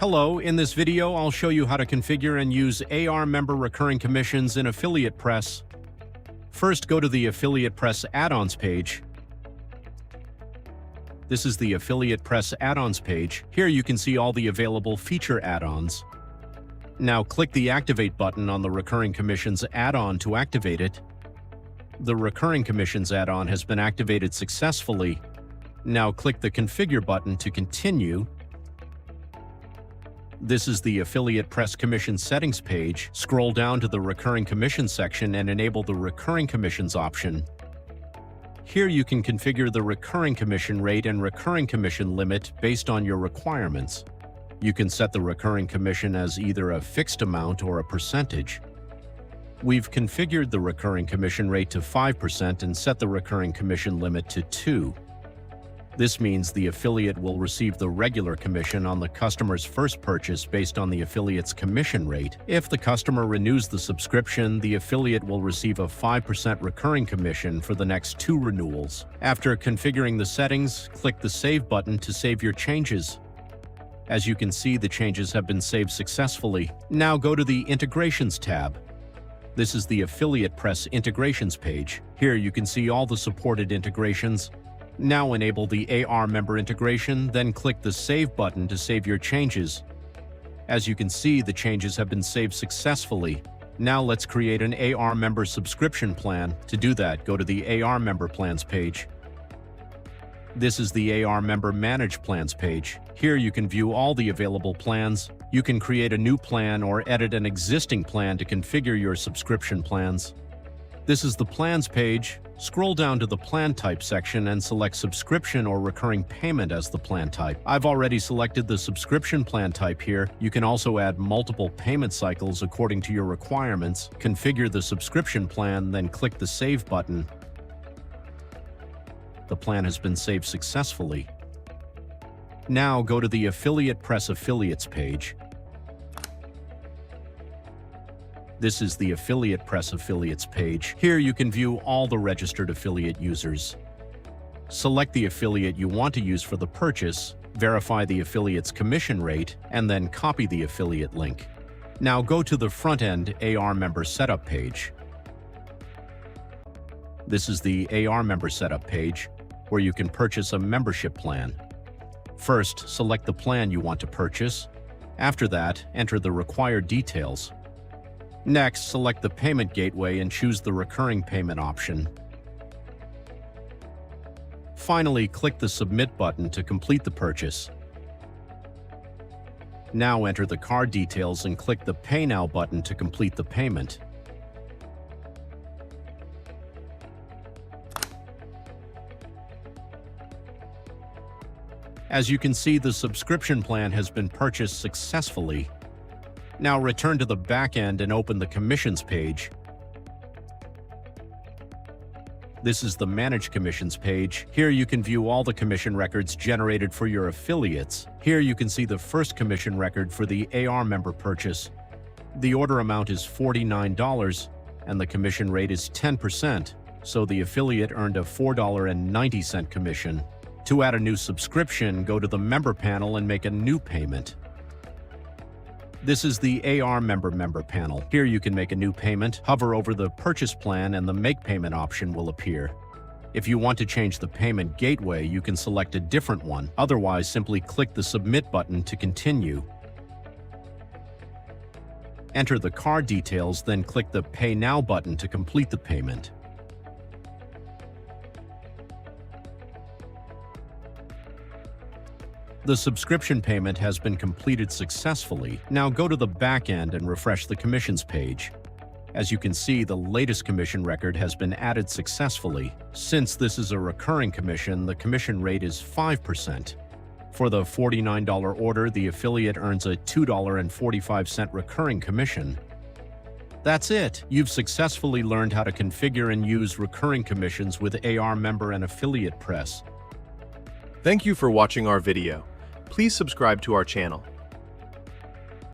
Hello, in this video I'll show you how to configure and use ARMember recurring commissions in Affiliate Press. First, go to the Affiliate Press Add-ons page. This is the Affiliate Press Add-ons page. Here you can see all the available feature add-ons. Now click the Activate button on the Recurring Commissions add-on to activate it. The Recurring Commissions add-on has been activated successfully. Now click the Configure button to continue. This is the Affiliate Press Commission Settings page. Scroll down to the Recurring Commissions section and enable the Recurring Commissions option. Here you can configure the recurring commission rate and recurring commission limit based on your requirements. You can set the recurring commission as either a fixed amount or a percentage. We've configured the recurring commission rate to 5% and set the recurring commission limit to 2%. This means the affiliate will receive the regular commission on the customer's first purchase based on the affiliate's commission rate. If the customer renews the subscription, the affiliate will receive a 5% recurring commission for the next 2 renewals. After configuring the settings, click the Save button to save your changes. As you can see, the changes have been saved successfully. Now go to the Integrations tab. This is the Affiliate Press Integrations page. Here you can see all the supported integrations. Now enable the ARMember integration, then click the Save button to save your changes. As you can see, the changes have been saved successfully. Now let's create an ARMember subscription plan. To do that, go to the ARMember Plans page. This is the ARMember Manage Plans page. Here you can view all the available plans. You can create a new plan or edit an existing plan to configure your subscription plans. This is the Plans page. Scroll down to the Plan Type section and select Subscription or Recurring Payment as the plan type. I've already selected the subscription plan type here. You can also add multiple payment cycles according to your requirements. Configure the subscription plan, then click the Save button. The plan has been saved successfully. Now go to the Affiliate Press Affiliates page. This is the Affiliate Press Affiliates page. Here you can view all the registered affiliate users. Select the affiliate you want to use for the purchase, verify the affiliate's commission rate, and then copy the affiliate link. Now go to the front-end ARMember Setup page. This is the ARMember Setup page, where you can purchase a membership plan. First, select the plan you want to purchase. After that, enter the required details. Next, select the payment gateway and choose the recurring payment option. Finally, click the Submit button to complete the purchase. Now enter the card details and click the Pay Now button to complete the payment. As you can see, the subscription plan has been purchased successfully. Now return to the back end and open the Commissions page. This is the Manage Commissions page. Here you can view all the commission records generated for your affiliates. Here you can see the first commission record for the ARMember purchase. The order amount is $49 and the commission rate is 10%, so the affiliate earned a $4.90 commission. To add a new subscription, go to the Member panel and make a new payment. This is the ARMember member panel. Here you can make a new payment, hover over the purchase plan and the Make Payment option will appear. If you want to change the payment gateway, you can select a different one. Otherwise, simply click the Submit button to continue. Enter the card details, then click the Pay Now button to complete the payment. The subscription payment has been completed successfully. Now go to the back end and refresh the commissions page. As you can see, the latest commission record has been added successfully. Since this is a recurring commission, the commission rate is 5%. For the $49 order, the affiliate earns a $2.45 recurring commission. That's it! You've successfully learned how to configure and use recurring commissions with ARMember and Affiliate Press. Thank you for watching our video. Please subscribe to our channel.